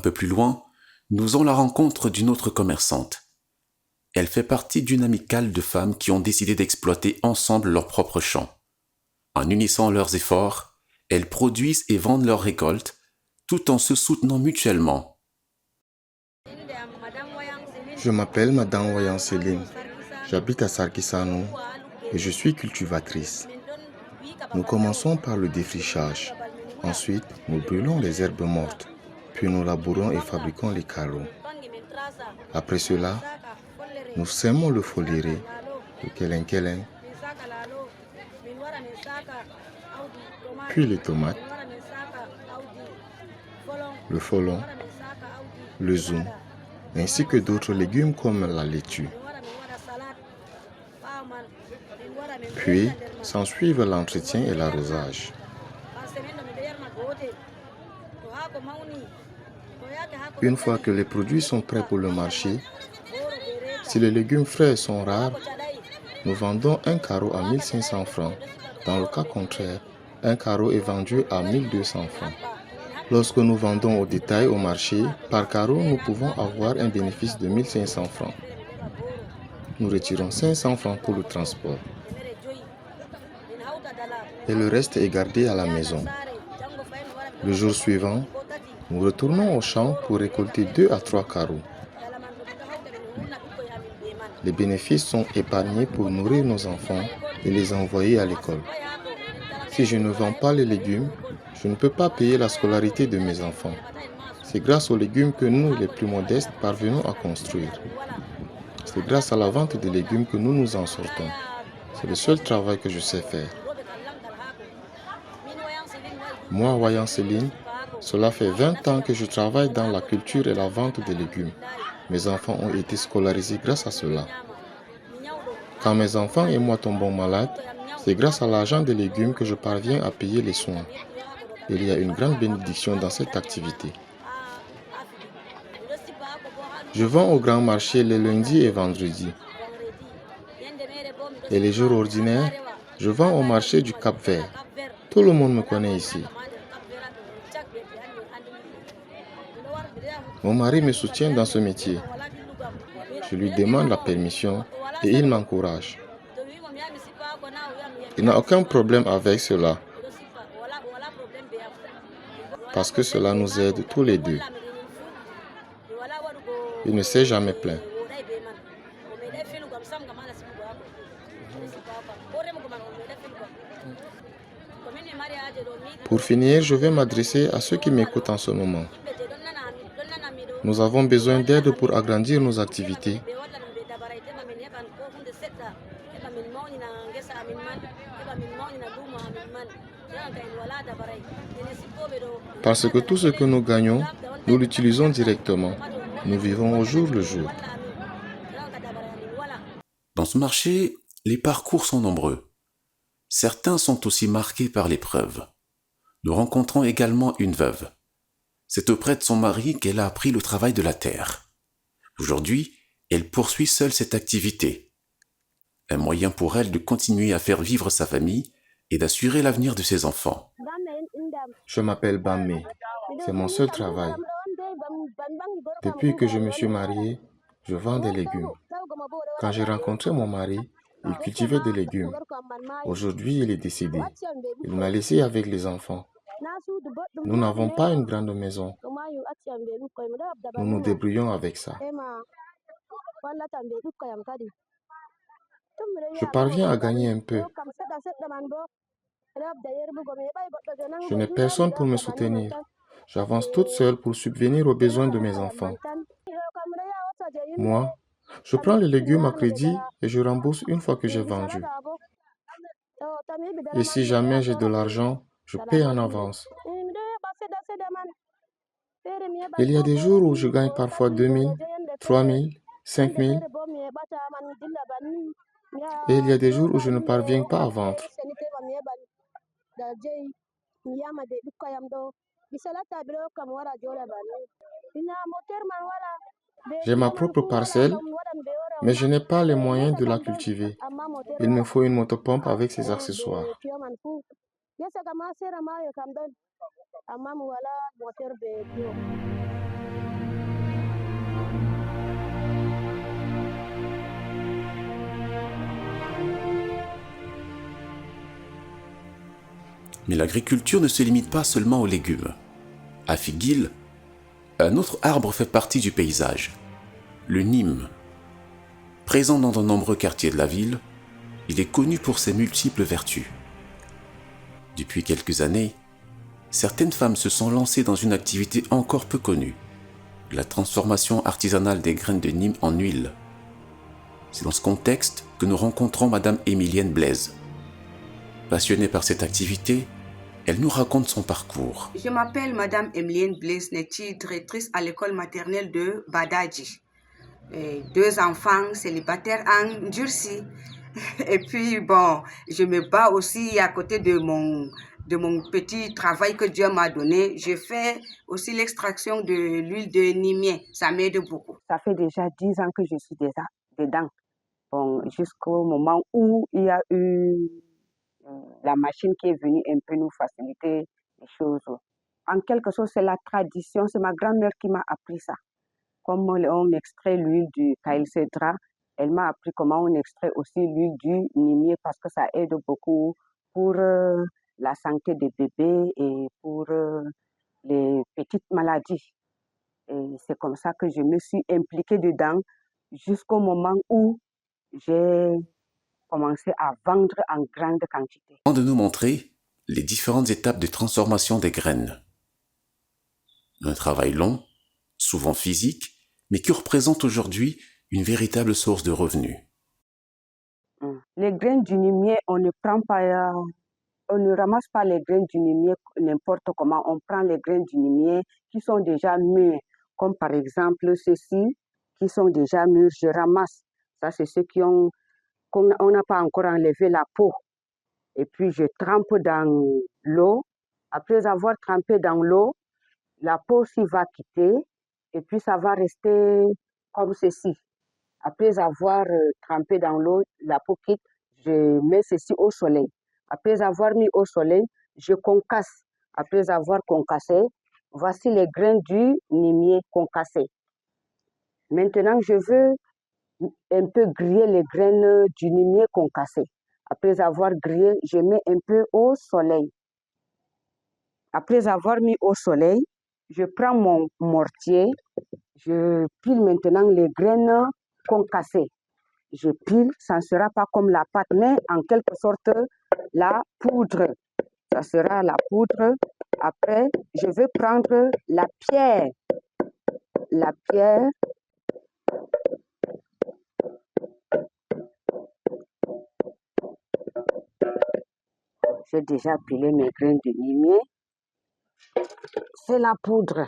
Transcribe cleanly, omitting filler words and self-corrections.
peu plus loin, nous faisons la rencontre d'une autre commerçante. Elle fait partie d'une amicale de femmes qui ont décidé d'exploiter ensemble leurs propres champs. En unissant leurs efforts, elles produisent et vendent leurs récoltes tout en se soutenant mutuellement. Je m'appelle Madame Wayan Céline. J'habite à Sarkisano et je suis cultivatrice. Nous commençons par le défrichage. Ensuite, nous brûlons les herbes mortes. Puis nous labourons et fabriquons les carreaux. Après cela, nous sèmons le foléré, le kelen-kelen, puis les tomates, le folon, le zoum, ainsi que d'autres légumes comme la laitue. Puis, s'ensuivent l'entretien et l'arrosage. Une fois que les produits sont prêts pour le marché, si les légumes frais sont rares, nous vendons un carreau à 1500 francs. Dans le cas contraire, un carreau est vendu à 1200 francs. Lorsque nous vendons au détail au marché, par carreau, nous pouvons avoir un bénéfice de 1500 francs. Nous retirons 500 francs pour le transport. Et le reste est gardé à la maison. Le jour suivant, nous retournons au champ pour récolter 2 à 3 carreaux. Les bénéfices sont épargnés pour nourrir nos enfants et les envoyer à l'école. Si je ne vends pas les légumes, je ne peux pas payer la scolarité de mes enfants. C'est grâce aux légumes que nous, les plus modestes, parvenons à construire. C'est grâce à la vente des légumes que nous nous en sortons. C'est le seul travail que je sais faire. Moi, Wayan Céline, cela fait 20 ans que je travaille dans la culture et la vente des légumes. Mes enfants ont été scolarisés grâce à cela. Quand mes enfants et moi tombons malades, c'est grâce à l'argent des légumes que je parviens à payer les soins. Il y a une grande bénédiction dans cette activité. Je vends au grand marché les lundis et vendredis. Et les jours ordinaires, je vends au marché du Cap-Vert. Tout le monde me connaît ici. Mon mari me soutient dans ce métier. Je lui demande la permission et il m'encourage. Il n'a aucun problème avec cela parce que cela nous aide tous les deux. Il ne s'est jamais plaint. Pour finir, je vais m'adresser à ceux qui m'écoutent en ce moment. Nous avons besoin d'aide pour agrandir nos activités. Parce que tout ce que nous gagnons, nous l'utilisons directement. Nous vivons au jour le jour. Dans ce marché, les parcours sont nombreux. Certains sont aussi marqués par l'épreuve. Nous rencontrons également une veuve. C'est auprès de son mari qu'elle a appris le travail de la terre. Aujourd'hui, elle poursuit seule cette activité. Un moyen pour elle de continuer à faire vivre sa famille et d'assurer l'avenir de ses enfants. Je m'appelle Bamé. C'est mon seul travail. Depuis que je me suis marié, je vends des légumes. Quand j'ai rencontré mon mari, il cultivait des légumes. Aujourd'hui, il est décédé. Il m'a laissé avec les enfants. Nous n'avons pas une grande maison. Nous nous débrouillons avec ça. Je parviens à gagner un peu. Je n'ai personne pour me soutenir. J'avance toute seule pour subvenir aux besoins de mes enfants. Moi, je prends les légumes à crédit et je rembourse une fois que j'ai vendu. Et si jamais j'ai de l'argent, je paie en avance. Il y a des jours où je gagne parfois 2000, 3000, 5000. Et il y a des jours où je ne parviens pas à vendre. J'ai ma propre parcelle, mais je n'ai pas les moyens de la cultiver. Il me faut une motopompe avec ses accessoires. Mais l'agriculture ne se limite pas seulement aux légumes. À Figuil, un autre arbre fait partie du paysage, le nîmes. Présent dans de nombreux quartiers de la ville, il est connu pour ses multiples vertus. Depuis quelques années, certaines femmes se sont lancées dans une activité encore peu connue, la transformation artisanale des graines de Nîmes en huile. C'est dans ce contexte que nous rencontrons Madame Émilienne Blaise. Passionnée par cette activité, elle nous raconte son parcours. Je m'appelle Madame Émilienne Blaise Neti, directrice à l'école maternelle de Badadji. 2 enfants célibataires en Durcie. Et puis bon, je me bats aussi à côté de mon petit travail que Dieu m'a donné. Je fais aussi l'extraction de l'huile de nimier. Ça m'aide beaucoup. Ça fait déjà 10 ans que je suis déjà dedans. Bon, jusqu'au moment où il y a eu la machine qui est venue un peu nous faciliter les choses. En quelque sorte, c'est la tradition, c'est ma grand-mère qui m'a appris ça. Comme on extrait l'huile du caïlcédra, elle m'a appris comment on extrait aussi l'huile du nimier parce que ça aide beaucoup pour la santé des bébés et pour les petites maladies. Et c'est comme ça que je me suis impliquée dedans jusqu'au moment où j'ai commencé à vendre en grande quantité. Avant de nous montrer les différentes étapes de transformation des graines. Un travail long, souvent physique, mais qui représente aujourd'hui une véritable source de revenus. Les graines du nimier, on ne ramasse pas les graines du nimier n'importe comment. On prend les graines du nimier qui sont déjà mûres, comme par exemple ceux-ci qui sont déjà mûrs, je ramasse. Ça, c'est ceux qu'on n'a pas encore enlevé la peau. Et puis, je trempe dans l'eau. Après avoir trempé dans l'eau, la peau s'y va quitter et puis ça va rester comme ceci. Après avoir trempé dans l'eau, la peau quitte, je mets ceci au soleil. Après avoir mis au soleil, je concasse. Après avoir concassé, voici les graines du nimier concassé. Maintenant, je veux un peu griller les graines du nimier concassé. Après avoir grillé, je mets un peu au soleil. Après avoir mis au soleil, je prends mon mortier, je pile maintenant les graines concassées. Je pile, ça ne sera pas comme la pâte, mais en quelque sorte la poudre. Ça sera la poudre. Après, je vais prendre la pierre. La pierre. J'ai déjà pilé mes graines de nimier. C'est la poudre.